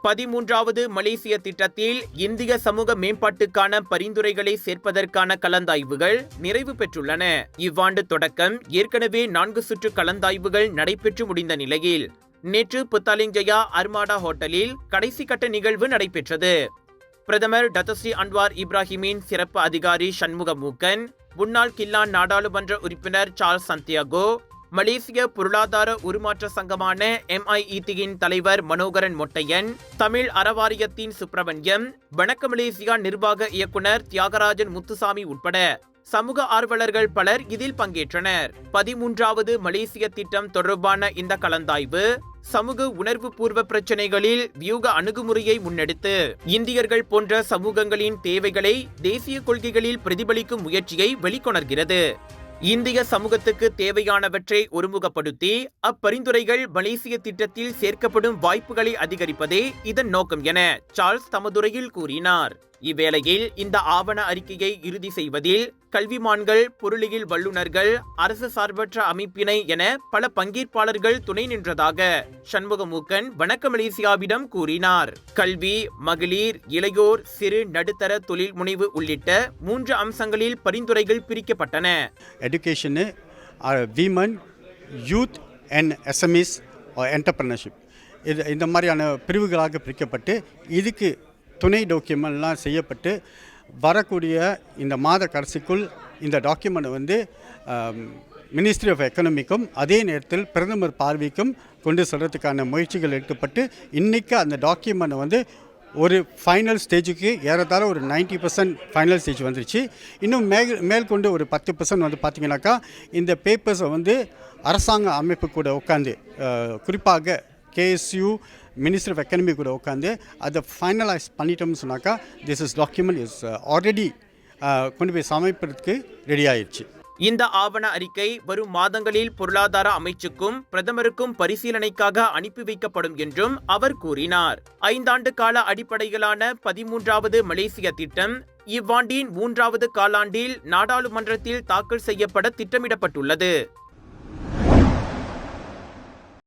13வது மலேசிய திட்டத்தில் இந்திய சமூக மேம்பாட்டுக்கான பரிந்துரைகளை சேர்ப்பதற்கான கலந்தாய்வுகள் நிறைவு பெற்றுள்ளன. இவ்வாண்டு தொடக்கம் ஏற்கனவே 4 சுற்று கலந்தாய்வுகள் நடைபெற்று முடிந்த நிலையில் நேற்று புத்தாலிங்கயா அர்மாடா ஹோட்டலில் கடைசி கட்ட நிகழ்வு நடைபெற்றது. பிரதமர் டத்தஸ்ரீ அன்வார் இப்ராஹிமின் சிறப்பு அதிகாரி சண்முகமூக்கன், முன்னாள் கில்லான் நாடாளுமன்ற உறுப்பினர் சார்ல்ஸ் சந்தியாகோ, மலேசிய பொருளாதார உருமாற்ற சங்கமான MIET-யின் தலைவர் மனோகரன் மொட்டையன், தமிழ் அறவாரியத்தின் சுப்பிரமணியம், வணக்க மலேசியா நிர்வாக இயக்குனர் தியாகராஜன் முத்துசாமி உட்பட சமூக ஆர்வலர்கள் பலர் இதில் பங்கேற்றனர். 13வது மலேசிய திட்டம் தொடர்பான இந்த கலந்தாய்வு சமூக உணர்வு பூர்வ பிரச்சனைகளில் வியூக அணுகுமுறையை முன்னெடுத்து இந்தியர்கள் போன்ற சமூகங்களின் தேவைகளை தேசிய கொள்கைகளில் பிரதிபலிக்கும் முயற்சியை வெளிக்கொணர்கிறது. இந்திய சமூகத்துக்கு தேவையானவற்றை ஒருமுகப்படுத்தி அப்பரிந்துரைகள் மலேசிய திட்டத்தில் சேர்க்கப்படும் வாய்ப்புகளை அதிகரிப்பதே இதன் நோக்கம் என சார்ல்ஸ் தமதுரையில் கூறினார். இவ்வேளையில் இந்த ஆவண அறிக்கையை இறுதி செய்வதில் கல்விமான்கள், பொருளியல் வல்லுநர்கள், அரசு சார்பற்ற அமைப்பினை என பல பங்கேற்பாளர்கள் துணை நின்றதாக சண்முகமூக்கன் வணக்க மலேசியாவிடம் கூறினார். கல்வி, மகளிர், இளையோர், சிறு நடுத்தர தொழில் முனைவு உள்ளிட்ட 3 அம்சங்களில் பரிந்துரைகள் பிரிக்கப்பட்டன. Education, women, youth and SMEs or entrepreneurship. இந்த மாதிரியான பிரிவுகளாக பிரிக்கப்பட்டு இதுக்கு துணை டாக்குமெண்ட்லாம் செய்யப்பட்டு வரக்கூடிய இந்த மாத கடைசிக்குள் இந்த டாக்குமெண்ட் மினிஸ்ட்ரி ஆஃப் எக்கனாமிக்கும் அதே நேரத்தில் பிரதமர் பார்வைக்கும் கொண்டு செல்றதுக்கான முயற்சிகள் எடுக்கப்பட்டு இன்றைக்கி அந்த டாக்குமெண்ட் ஒரு ஃபைனல் ஸ்டேஜுக்கு ஏறத்தாழ ஒரு 90% ஃபைனல் ஸ்டேஜ் வந்துருச்சு. இன்னும் மேற்கொண்டு ஒரு 10% பார்த்திங்கனாக்கா இந்த பேப்பர்ஸை அரசாங்க அமைப்பு கூட உட்காந்து குறிப்பாக KSU மினிஸ்டர் ஆஃப் எக்கனமி கூட உட்காந்து அதை ஃபைனலைஸ் பண்ணிட்டோம்னு சொன்னாக்கா திஸ் டாக்குமெண்ட் இஸ் ஆல்ரெடி கொண்டு போய் சமைப்பதற்கு ரெடி ஆயிடுச்சு. இந்த ஆவண அறிக்கை வரும் மாதங்களில் பொருளாதார அமைச்சுக்கும் பிரதமருக்கும் பரிசீலனைக்காக அனுப்பி வைக்கப்படும் என்றும் அவர் கூறினார். 5 ஆண்டு கால அடிப்படையிலான 13வது மலேசிய திட்டம் இவ்வாண்டின் 3வது காலாண்டில் நாடாளுமன்றத்தில் தாக்கல் செய்யப்பட திட்டமிடப்பட்டுள்ளது.